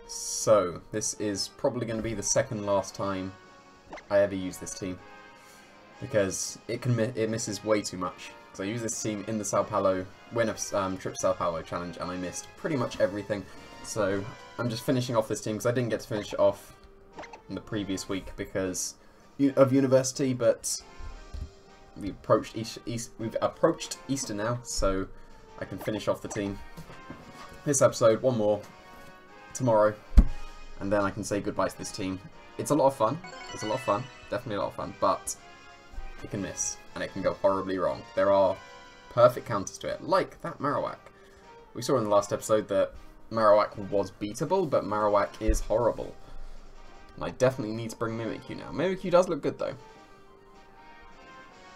So, this is probably going to be the second last time I ever use this team. Because it misses way too much. So I used this team in the Sao Paulo, win a trip Sao Paulo challenge, and I missed pretty much everything. So I'm just finishing off this team because I didn't get to finish it off in the previous week because of university, but we've approached Easter now, so I can finish off the team. This episode, one more tomorrow, and then I can say goodbye to this team. It's a lot of fun. It's a lot of fun. Definitely a lot of fun, but it can miss, and it can go horribly wrong. There are perfect counters to it, like that Marowak. We saw in the last episode that Marowak was beatable, but Marowak is horrible. And I definitely need to bring Mimikyu now. Mimikyu does look good, though.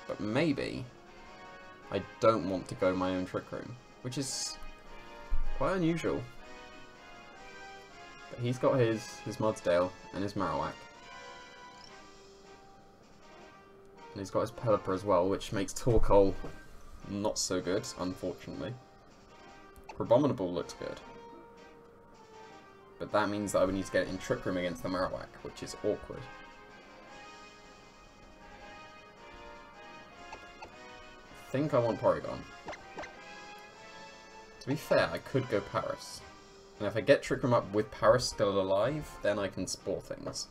But maybe I don't want to go my own Trick Room, which is quite unusual. But he's got his Mudsdale and his Marowak. And he's got his Pelipper as well, which makes Torkoal not so good, unfortunately. Abominable looks good. But that means that I would need to get it in Trick Room against the Marowak, which is awkward. I think I want Porygon. To be fair, I could go Paris. And if I get Trick Room up with Paris still alive, then I can Spore things.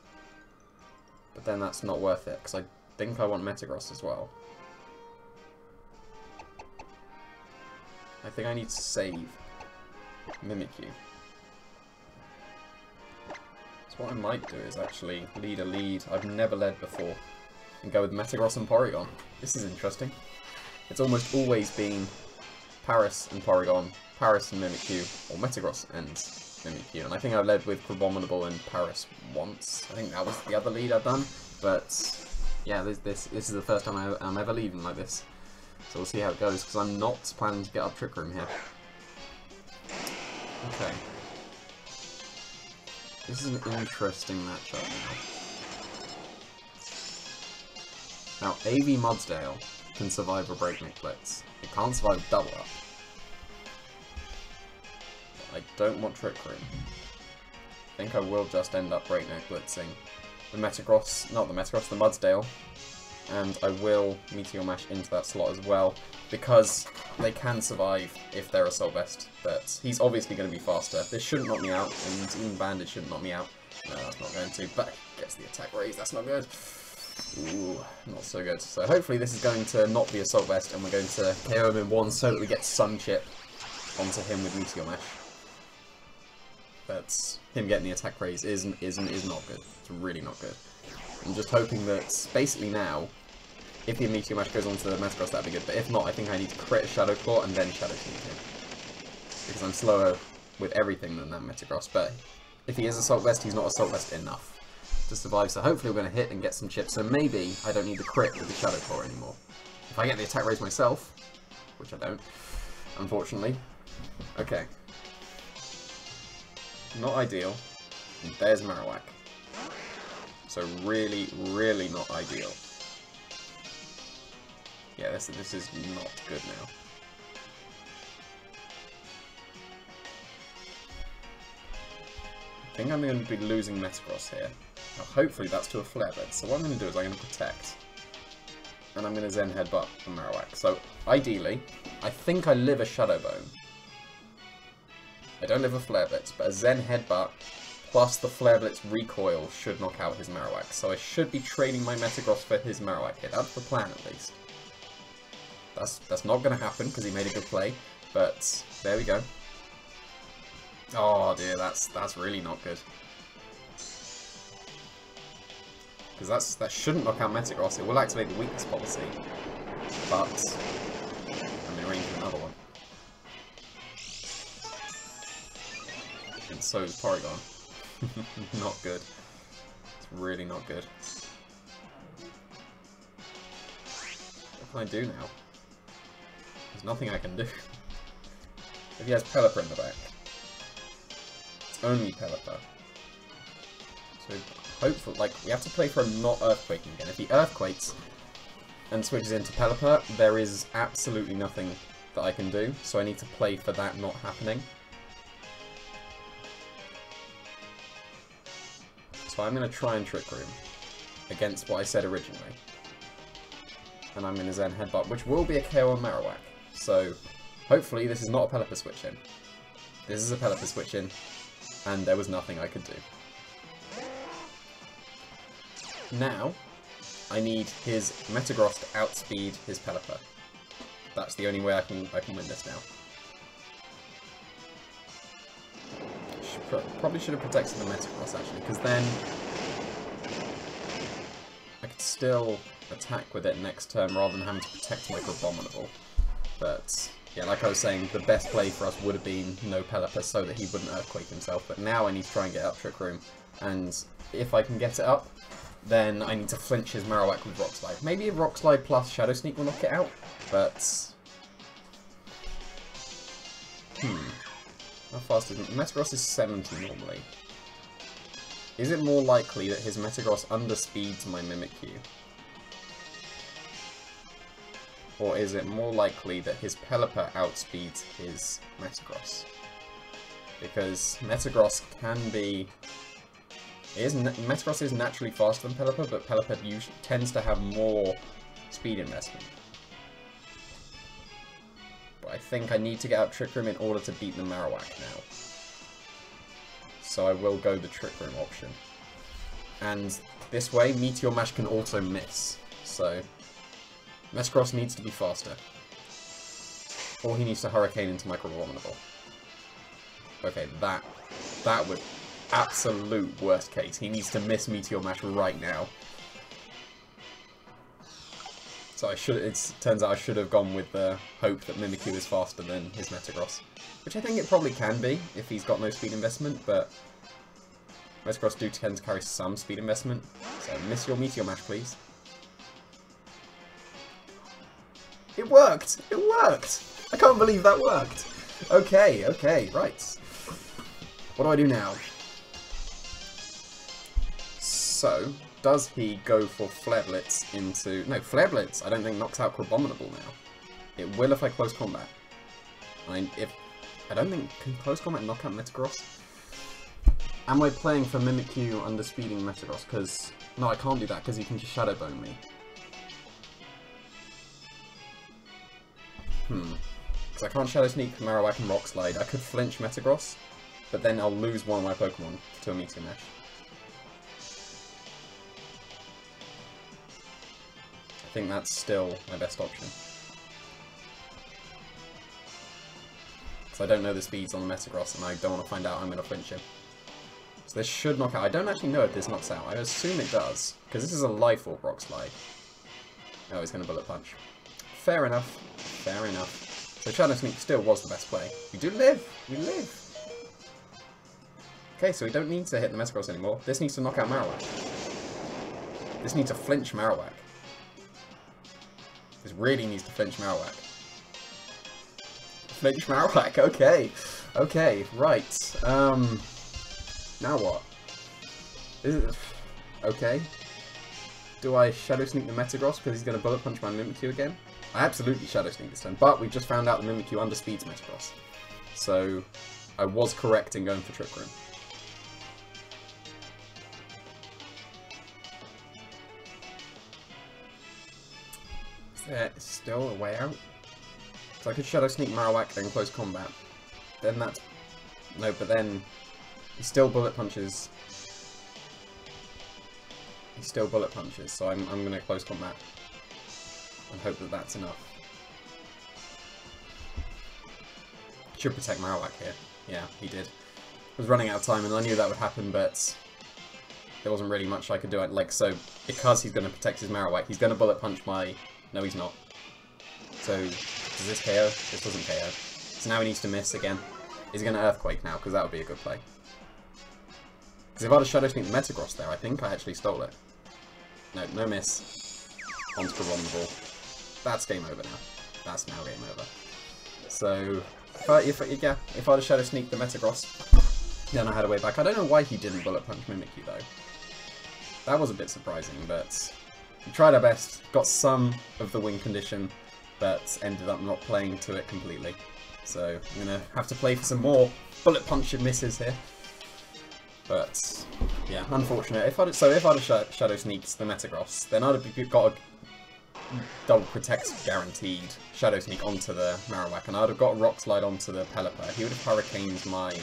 But then that's not worth it, because I think I want Metagross as well. I think I need to save Mimikyu. So what I might do is actually lead a lead I've never led before and go with Metagross and Porygon. This is interesting. It's almost always been Paris and Porygon, Paris and Mimikyu, or Metagross and Mimikyu. And I think I led with Abominable and Paris once. I think that was the other lead I've done. But yeah, this is the first time I'm ever leading like this. So we'll see how it goes, because I'm not planning to get up Trick Room here. Okay. This is an interesting matchup now. Now, AV Mudsdale can survive a Breakneck Blitz. It can't survive Double Up. But I don't want Trick Room. I think I will just end up Breakneck Blitzing the Metagross, not the Metagross, the Mudsdale. And I will Meteor Mash into that slot as well, because they can survive if they're Assault Vest, but he's obviously going to be faster. This shouldn't knock me out, and even Banded shouldn't knock me out. No, that's not going to, but gets the attack raise, that's not good. Ooh, not so good. So hopefully this is going to not be Assault Vest, and we're going to KO him in one so that we get Sun Chip onto him with Meteor Mash. But him getting the attack raise is not good. It's really not good. I'm just hoping that basically now, if the Meteor Mash goes onto the Metagross, that'd be good. But if not, I think I need to crit a Shadow Claw and then Shadow Sneak him. Because I'm slower with everything than that Metagross. But if he is Assault Vest, he's not Assault Vest enough to survive. So hopefully we're going to hit and get some chips. So maybe I don't need the crit with the Shadow Claw anymore. If I get the attack raise myself, which I don't, unfortunately. Okay. Not ideal. And there's Marowak. So really, really not ideal. Yeah, this is not good now. I think I'm going to be losing Metagross here. Now, hopefully that's to a Flare Blitz. So what I'm going to do is I'm going to Protect. And I'm going to Zen Headbutt the Marowak. So ideally, I think I live a Shadow Bone. I don't live a Flare Blitz, but a Zen Headbutt plus the Flare Blitz recoil should knock out his Marowak. So I should be trading my Metagross for his Marowak here. That's the plan, at least. That's not going to happen, because he made a good play. But there we go. Oh dear, that's really not good. Because that shouldn't knock out Metagross. It will activate the weakness policy. But I'm in range for another one. And so is Porygon. Not good. It's really not good. What can I do now? There's nothing I can do. If he has Pelipper in the back. It's only Pelipper. So hopefully, like, we have to play for him not Earthquaking again. If he Earthquakes and switches into Pelipper, there is absolutely nothing that I can do. So I need to play for that not happening. So I'm going to try and Trick Room against what I said originally. And I'm going to Zen Headbutt, which will be a KO on Marowak. So hopefully this is not a Pelipper switch in. This is a Pelipper switch in, and there was nothing I could do. Now, I need his Metagross to outspeed his Pelipper. That's the only way I can win this now. Probably should have protected the Metagross actually, because then I could still attack with it next turn rather than having to protect my Abominable. But yeah, like I was saying, the best play for us would have been no Pelipper so that he wouldn't Earthquake himself. But now I need to try and get up Trick Room, and if I can get it up, then I need to flinch his Marowak with Rock Slide. Maybe a Rock Slide plus Shadow Sneak will knock it out, but how fast is it? Metagross is 70 normally. Is it more likely that his Metagross underspeeds my Mimikyu? Or is it more likely that his Pelipper outspeeds his Metagross? Because Metagross can be... Metagross is naturally faster than Pelipper, but Pelipper usually tends to have more speed investment. But I think I need to get out Trick Room in order to beat the Marowak now. So I will go the Trick Room option. And this way, Meteor Mash can also miss. So Metagross needs to be faster. Or he needs to Hurricane into Micro Abominable. Okay, that would... absolute worst case. He needs to miss Meteor Mash right now. So it turns out I should have gone with the hope that Mimikyu is faster than his Metagross. Which I think it probably can be, if he's got no speed investment, but Metagross do tend to carry some speed investment. So miss your Meteor Mash, please. It worked! It worked! I can't believe that worked! Okay, right. What do I do now? So, does he go for Flare Blitz into... No, Flare Blitz I don't think knocks out Crabominable now. It will if I close combat. I don't think... Can close combat knock out Metagross? Am I playing for Mimikyu underspeeding Metagross? Because... No, I can't do that because he can just Shadow Bone me. Because I can't Shadow Sneak, Marowak and Rock Slide. I could flinch Metagross, but then I'll lose one of my Pokemon to a Meteor Mash. I think that's still my best option. Because I don't know the speeds on the Metagross and I don't want to find out I'm going to flinch him. So this should knock out. I don't actually know if this knocks out. I assume it does. Because this is a Life Orb Rock Slide. Oh, he's going to Bullet Punch. Fair enough. Fair enough. So Shadow Sneak still was the best play. We do live! We live! Okay, so we don't need to hit the Metagross anymore. This needs to knock out Marowak. This needs to flinch Marowak. This really needs to flinch Marowak. Flinch Marowak, okay. Okay, right. Now what? Okay. Do I Shadow Sneak the Metagross because he's going to Bullet Punch my Mimikyu again? I absolutely Shadow Sneak this time, but we've just found out the Mimikyu underspeeds Metagross. So, I was correct in going for Trick Room. There is still a way out. So I could Shadow Sneak Marowak and close combat. Then that's... No, but then... He still Bullet Punches. He still Bullet Punches, so I'm going to close combat. And hope that that's enough. Should protect Marowak here. Yeah, he did. I was running out of time and I knew that would happen, but... There wasn't really much I could do. So, because he's going to protect his Marowak, he's going to Bullet Punch my... No, he's not. So, does this KO? This doesn't KO. So now he needs to miss again. Is he going to Earthquake now? Because that would be a good play. Because if I had a Shadow Sneak Metagross there, I think I actually stole it. No, no miss. Onto Abominable. That's game over now. That's now game over. So, if I'd have Shadow Sneak the Metagross, then I had a way back. I don't know why he didn't Bullet Punch Mimikyu though. That was a bit surprising, but... We tried our best, got some of the win condition, but ended up not playing to it completely. So I'm going to have to play for some more Bullet Punch and misses here. But yeah, unfortunate. If I'd have Shadow Sneaked the Metagross, then I'd have got a double protect guaranteed Shadow Sneak onto the Marowak, and I'd have got a Rock Slide onto the Pelipper. He would have Hurricaned my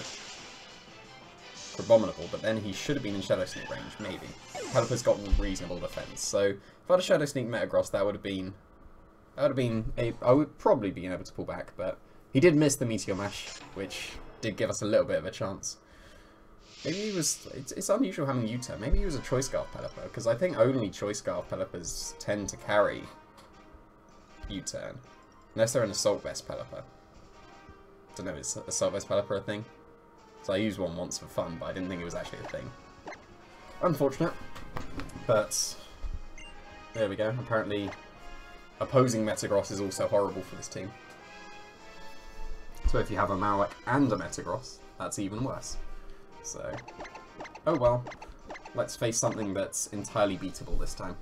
Abominable, but then he should have been in Shadow Sneak range, maybe. Pelipper's got reasonable defense, so if I'd have Shadow Sneak Metagross, I would probably be able to pull back, but he did miss the Meteor Mash, which did give us a little bit of a chance. Maybe he was... It's unusual having U-turn. Maybe he was a Choice Scarf Pelipper, because I think only Choice Scarf Pelippers tend to carry U-turn. Unless they're an Assault Vest Pelipper. I don't know, is Assault Vest Pelipper a thing? So I used one once for fun, but I didn't think it was actually a thing. Unfortunate. But there we go. Apparently opposing Metagross is also horrible for this team. So if you have a Marowak and a Metagross, that's even worse. So, oh well. Let's face something that's entirely beatable this time.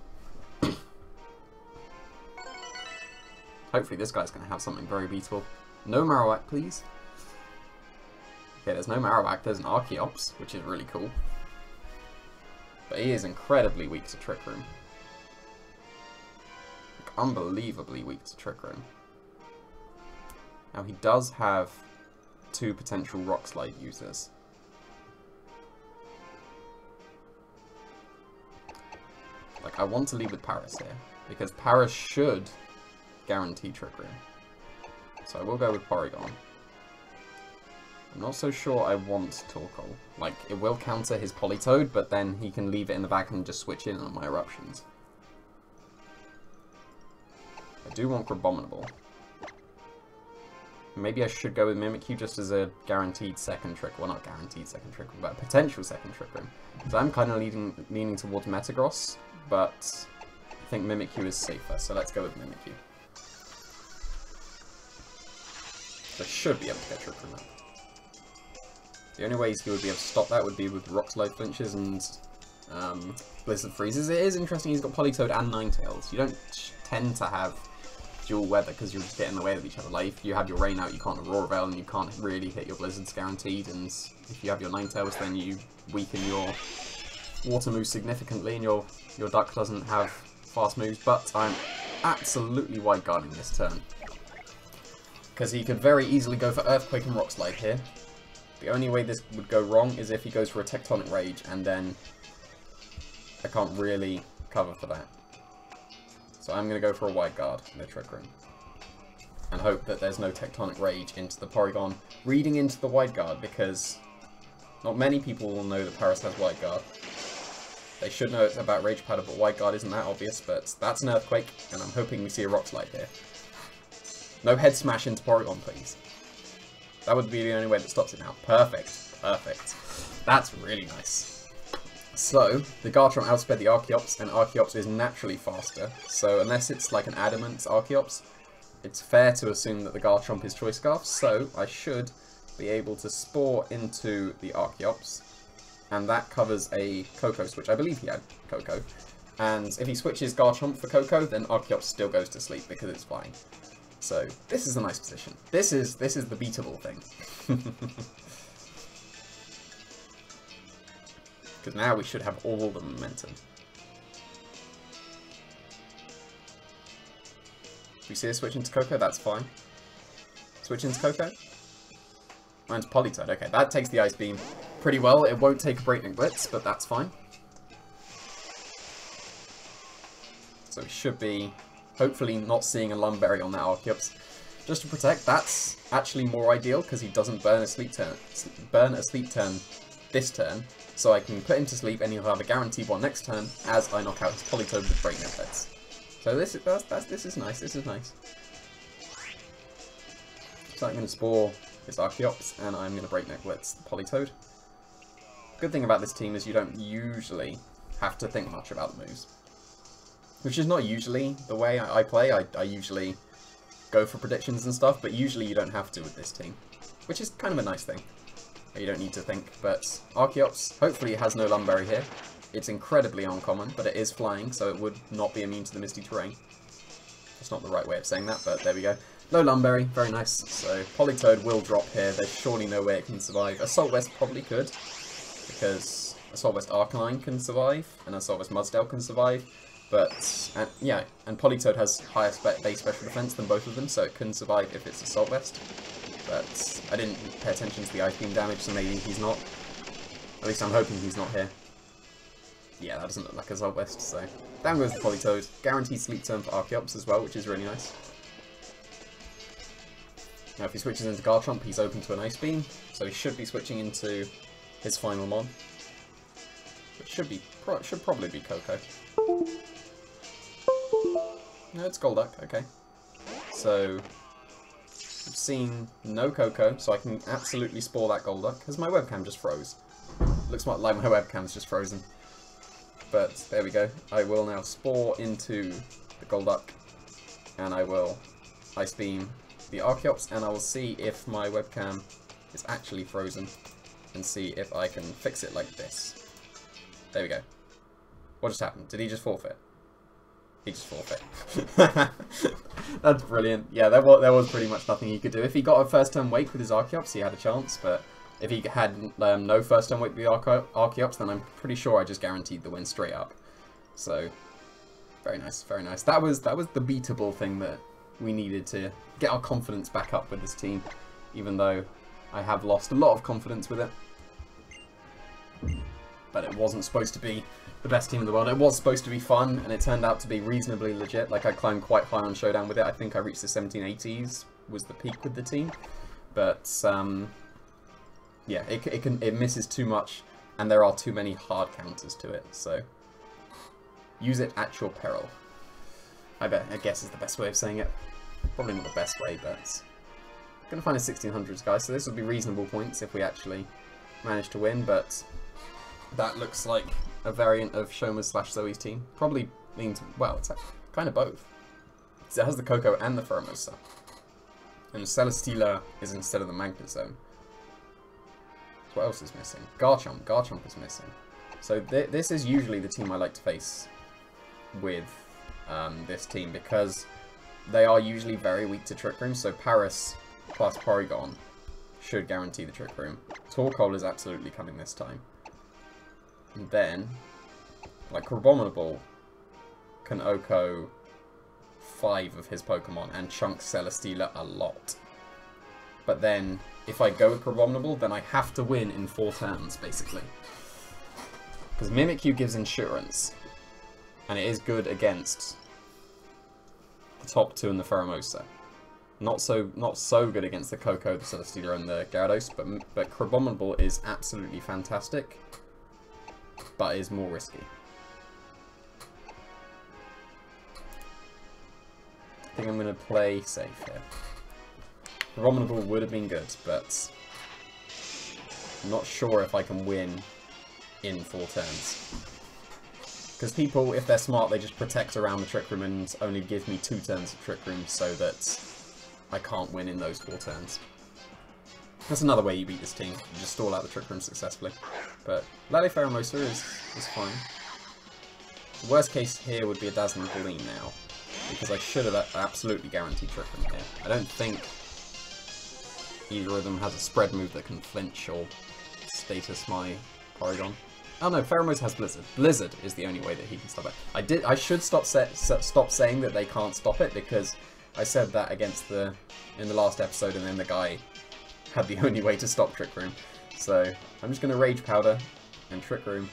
Hopefully this guy's going to have something very beatable. No Marowak, please. Okay, there's no Marowak, there's an Archeops, which is really cool. But he is incredibly weak to Trick Room. Like, unbelievably weak to Trick Room. Now he does have 2 potential Rock Slide users. Like, I want to lead with Paris here, because Paris should guarantee Trick Room. So I will go with Porygon. I'm not so sure I want Torkoal. Like, it will counter his Politoed, but then he can leave it in the back and just switch in on my Eruptions. I do want Abominable. Maybe I should go with Mimikyu just as a guaranteed second Trick. Well, not guaranteed second Trick Room, but a potential second Trick Room. So I'm kind of leaning towards Metagross, but I think Mimikyu is safer, so let's go with Mimikyu. I should be able to get Trick Room out. The only ways he would be able to stop that would be with Rock Slide flinches and Blizzard Freezes. It is interesting he's got Politoed and Ninetales. You don't tend to have dual weather because you'll just get in the way of each other. Like, if you have your Rain out, you can't Aurora Veil and you can't really hit your Blizzards guaranteed, and if you have your Ninetales, then you weaken your water moves significantly and your Duck doesn't have fast moves. But I'm absolutely wide guarding this turn, because he could very easily go for Earthquake and Rock Slide here. The only way this would go wrong is if he goes for a Tectonic Rage, and then I can't really cover for that. So I'm going to go for a wide guard in the Trick Room, and hope that there's no Tectonic Rage into the Porygon, reading into the wide guard, because not many people will know that Paris has wide guard. They should know it's about Rage Powder, but wide guard isn't that obvious, but that's an Earthquake, and I'm hoping we see a Rock Slide here. No Head Smash into Porygon, please. That would be the only way that stops it now. Perfect. Perfect. That's really nice. So, the Garchomp outsped the Archeops, and Archeops is naturally faster. So, unless it's like an Adamant Archeops, it's fair to assume that the Garchomp is Choice Scarf. So, I should be able to Spore into the Archeops, and that covers a Koko switch. I believe he had Koko. And if he switches Garchomp for Koko, then Archeops still goes to sleep because it's flying. So, this is a nice position. This is the beatable thing. Because now we should have all the momentum. If we see a switch into Koko, that's fine. Switch into Koko. Oh, into Politoed. Okay, that takes the Ice Beam pretty well. It won't take a Breakneck Blitz, but that's fine. So we should be hopefully not seeing a Lumberry on that Archeops. Just to protect, that's actually more ideal because he doesn't burn a sleep turn this turn, so I can put him to sleep and he'll have a guaranteed one next turn as I knock out his Politoed with Breakneck Blitz. So this is nice. This is nice. So I'm going to Spore this Archeops and I'm going to Breakneck Blitz the Politoed. Good thing about this team is you don't usually have to think much about the moves. Which is not usually the way I play. I usually go for predictions and stuff, but usually you don't have to with this team. Which is kind of a nice thing. You don't need to think, but Archeops hopefully has no Lumberry here. It's incredibly uncommon, but it is flying, so it would not be immune to the misty terrain. That's not the right way of saying that, but there we go. No Lumberry, very nice. So Politoed will drop here. There's surely no way it can survive. Assault Vest probably could. because Assault Vest Arcanine can survive, and Assault Vest Mudsdale can survive, but, and Politoed has higher base special defense than both of them, so it couldn't survive if it's Assault Vest. But I didn't pay attention to the Ice Beam damage, so maybe he's not. At least I'm hoping he's not here. Yeah, that doesn't look like Assault Vest, so down goes the Politoed. Guaranteed Sleep Turn for Archeops as well, which is really nice. Now if he switches into Garchomp, he's open to an Ice Beam, so he should be switching into his final Mon. Which should probably be Koko. No, it's Golduck, okay. So I've seen no Koko, so I can absolutely spore that Golduck, because my webcam just froze. Looks like my webcam's just frozen. But there we go. I will now spore into the Golduck, and I will Ice Beam the Archeops, and I will see if my webcam is actually frozen, and see if I can fix it like this. There we go. What just happened? Did he just forfeit? He just forfeit. That's brilliant. Yeah, there was pretty much nothing he could do. If he got a first turn wake with his Archeops, he had a chance, but if he had no first turn wake with the Archeops, then I'm pretty sure I just guaranteed the win straight up. So, very nice, very nice. That was the beatable thing that we needed to get our confidence back up with this team, even though I have lost a lot of confidence with it. But it wasn't supposed to be the best team in the world. It was supposed to be fun, and it turned out to be reasonably legit. Like, I climbed quite high on Showdown with it. I think I reached the 1780s was the peak with the team. But, yeah, it misses too much, and there are too many hard counters to it, so use it at your peril. I guess is the best way of saying it. Probably not the best way, but I'm going to find a 1600s, guys, so this would be reasonable points if we actually manage to win, but that looks like a variant of Shoma's / Zoe's team. Probably means, well, it's kind of both. It has the Koko and the Pheromosa. And Celesteela is instead of the Magnet Zone. So what else is missing? Garchomp. Garchomp is missing. So this is usually the team I like to face with this team, because they are usually very weak to Trick Room. So Paris plus Porygon should guarantee the Trick Room. Torkoal is absolutely coming this time. And then, like, Crabominable can OHKO 5 of his Pokemon and chunk Celesteela a lot. But then, if I go with Crabominable, then I have to win in 4 turns, basically. Because Mimikyu gives insurance, and it is good against the top 2 and the Pheromosa. Not so good against the Koko, the Celesteela, and the Gyarados, but Crabominable is absolutely fantastic, but is more risky. I think I'm going to play safe here. Crabominable would have been good, but I'm not sure if I can win in 4 turns. Because people, if they're smart, they just protect around the Trick Room and only give me 2 turns of Trick Room so that I can't win in those 4 turns. That's another way you beat this team. You just stall out the Trick Room successfully. But Lele Pheromosa is fine. The worst case here would be a Dazzling Gleam now, because I should have absolutely guaranteed Trick Room here. I don't think either of them has a spread move that can flinch or status my Porygon. Oh no, Pheromosa has Blizzard. Blizzard is the only way that he can stop it. I should stop saying that they can't stop it, because I said that in the last episode, and then the guy had the only way to stop Trick Room. So I'm just going to Rage Powder and Trick Room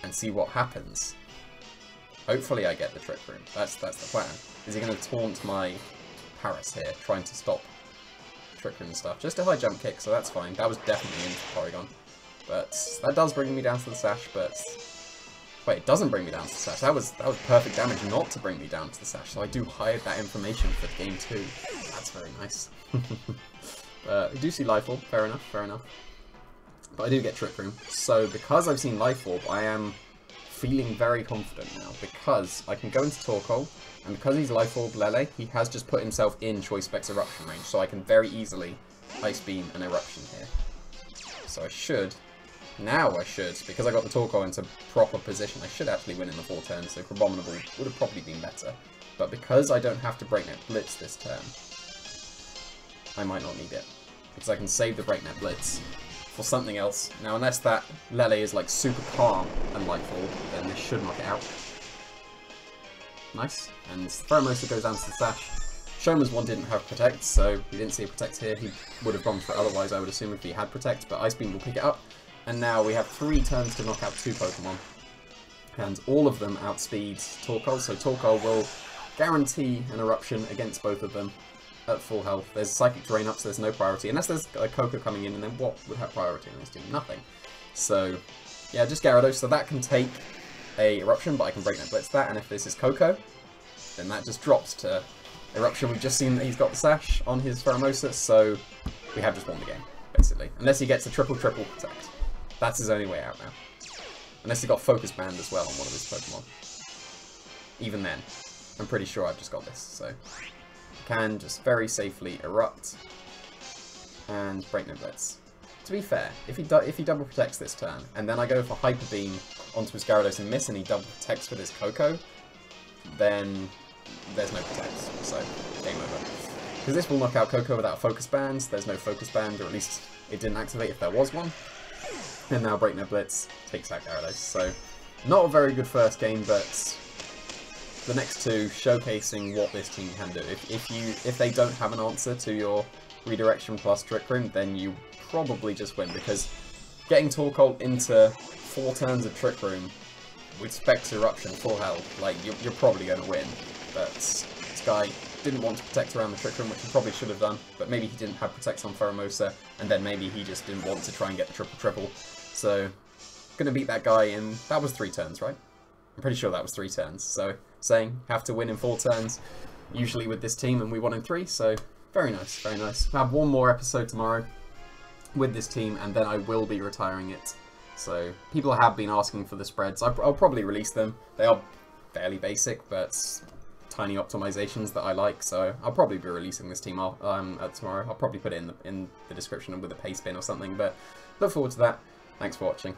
and see what happens. Hopefully I get the Trick Room. That's the plan. Is he going to taunt my Paris here, trying to stop Trick Room and stuff? Just a high jump kick, so that's fine. That was definitely into Porygon. But that does bring me down to the Sash, but wait, it doesn't bring me down to the Sash. That was perfect damage not to bring me down to the Sash, so I do hide that information for game 2. That's very nice. I do see Life Orb, fair enough, fair enough. But I do get Trick Room, so because I've seen Life Orb, I am feeling very confident now, because I can go into Torkoal, and because he's Life Orb Lele, he has just put himself in Choice Specs Eruption range, so I can very easily Ice Beam and Eruption here. So I should, because I got the Torkoal into proper position, I should actually win in the 4 turns, so Crabominable would have probably been better. But because I don't have to Breakneck Blitz this turn, I might not need it, because I can save the Breakneck Blitz for something else. Now, unless that Lele is like super calm and Lightfall, then this should knock it out. Nice. And Pheromosa goes down to the Sash. Shoma's one didn't have Protect, so we didn't see a Protect here. He would have gone for it otherwise, I would assume, if he had Protect, but Ice Beam will pick it up. And now we have 3 turns to knock out 2 Pokemon. And all of them outspeed Torkoal, so Torkoal will guarantee an Eruption against both of them at full health. There's Psychic Drain up, so there's no priority. Unless there's a Koko coming in, and then what would have priority on this team? Nothing. So, yeah, just Gyarados. So that can take a Eruption, but I can Break Net Blitz that, and if this is Koko, then that just drops to Eruption. We've just seen that he's got the Sash on his Pheromosa, so we have just won the game, basically. Unless he gets a triple Protect. That's his only way out now. Unless he got Focus Band as well on one of his Pokemon. Even then, I'm pretty sure I've just got this, so can just very safely Erupt and Break No Blitz. To be fair, if he double protects this turn, and then I go for Hyper Beam onto his Gyarados and miss, and he double protects with his Koko, then there's no protects, so game over. Because this will knock out Koko without Focus Bands. There's no Focus Band, or at least it didn't activate if there was one. And now Break No Blitz takes out Gyarados. So not a very good first game, but the next two showcasing what this team can do. If they don't have an answer to your Redirection plus Trick Room, then you probably just win, because getting Torkoal into 4 turns of Trick Room with Specs Eruption full health, like you're probably going to win. But this guy didn't want to protect around the Trick Room, which he probably should have done, but maybe he didn't have Protect on Pheromosa, and then maybe he just didn't want to try and get the triple. So, gonna beat that guy in, that was 3 turns, right? I'm pretty sure that was 3 turns, so saying have to win in 4 turns, usually with this team, and we won in 3, so very nice, very nice. We'll have one more episode tomorrow with this team, and then I will be retiring it. So, people have been asking for the spreads. I'll probably release them. They are fairly basic, but tiny optimizations that I like, so I'll probably be releasing this team tomorrow. I'll probably put it in the description with a paste bin or something, but look forward to that. Thanks for watching.